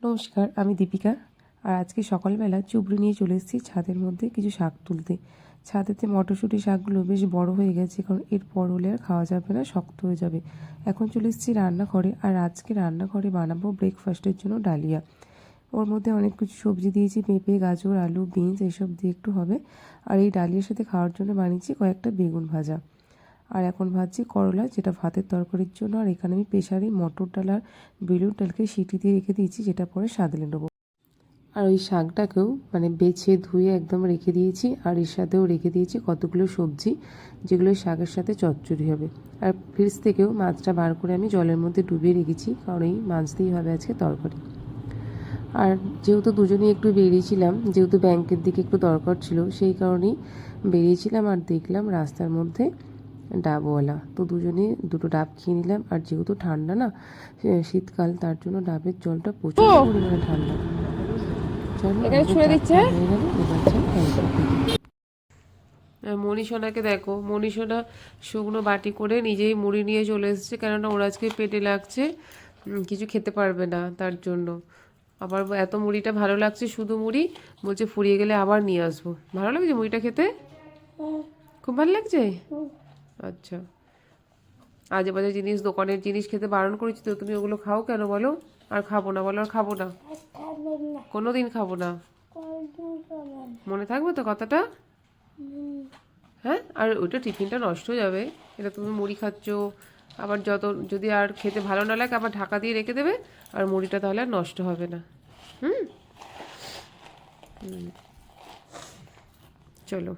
নমস্কার, আমি দীপিকা। আর আজকে সকালবেলা চুবড়ি নিয়ে চলে এসেছি ছাদের মধ্যে কিছু শাক তুলতে। ছাদেতে মটরশুঁটি শাকগুলো বেশ বড় হয়ে গেছে, কারণ এরপর হলে আর খাওয়া যাবে না, শক্ত হয়ে যাবে। এখন চলে এসেছি রান্নাঘরে, আর আজকে রান্নাঘরে বানাবো ব্রেকফাস্টের জন্য ডালিয়া। ওর মধ্যে অনেক কিছু সবজি দিয়েছি, পেঁপে, গাজর, আলু, বিনস এইসব দিয়ে একটু হবে। আর এই ডালিয়ার সাথে খাওয়ার জন্য বানিয়েছি কয়েকটা বেগুন ভাজা। আর এখন ভাজছি করলা, যেটা ভাতের তরকারির জন্য। আর এখানে আমি প্রেসারে মটর ডাল আর বেলুন ডালকে সিটি দিয়ে রেখে দিয়েছি, যেটা পরে সাদলে নেবো। আর ওই শাকটাকেও বেছে ধুয়ে একদম রেখে দিয়েছি, আর এর সাথেও রেখে দিয়েছি কতগুলো সবজি, যেগুলো শাকের সাথে চচ্চড়ি হবে। আর ফ্রিজ থেকেও মাছটা বার করে আমি জলের মধ্যে ডুবিয়ে রেখেছি, কারণ এই মাছ দিয়েই হবে আজকে তরকারি। আর যেহেতু দুজনেই একটু বেরিয়েছিলাম, যেহেতু ব্যাংকের দিকে একটু দরকার ছিল, সেই কারণেই বেরিয়েছিলাম। আর দেখলাম রাস্তার মধ্যে ডাবওয়ালা, তো দুজনে দুটো ডাব খেয়ে নিলাম। আর যেহেতু ঠান্ডা না, শীতকাল, তার জন্য ডাবের জলটা প্রচুর পরিমাণে ঠান্ডা। মনীষণাকে দেখো, মনীষণা শুকনো বাটি করে নিজেই মুড়ি নিয়ে চলে এসেছে, কেননা ওর আজকে পেটে লাগছে, কিছু খেতে পারবে না তার জন্য। আবার এত মুড়িটা ভালো লাগছে, শুধু মুড়ি, বলছে ফুরিয়ে গেলে আবার নিয়ে আসবো। ভালো লাগছে মুড়িটা খেতে? খুব ভালো লাগছে। আচ্ছা, আজে বাজে জিনিস, দোকানের জিনিস খেতে বারণ করেছি তো, তুমি ওগুলো খাও কেন বলো? আর খাবো না বলো, আর খাবো না, কোনো দিন খাবো না। মনে থাকবে তো কথাটা? হ্যাঁ, আর ওইটা টিফিনটা নষ্ট হয়ে যাবে। এটা তুমি মুড়ি খাচ্ছ, আবার যদি আর খেতে ভালো না লাগে আবার ঢাকা দিয়ে রেখে দেবে, আর মুড়িটা তাহলে আর নষ্ট হবে না। হুম, চলো।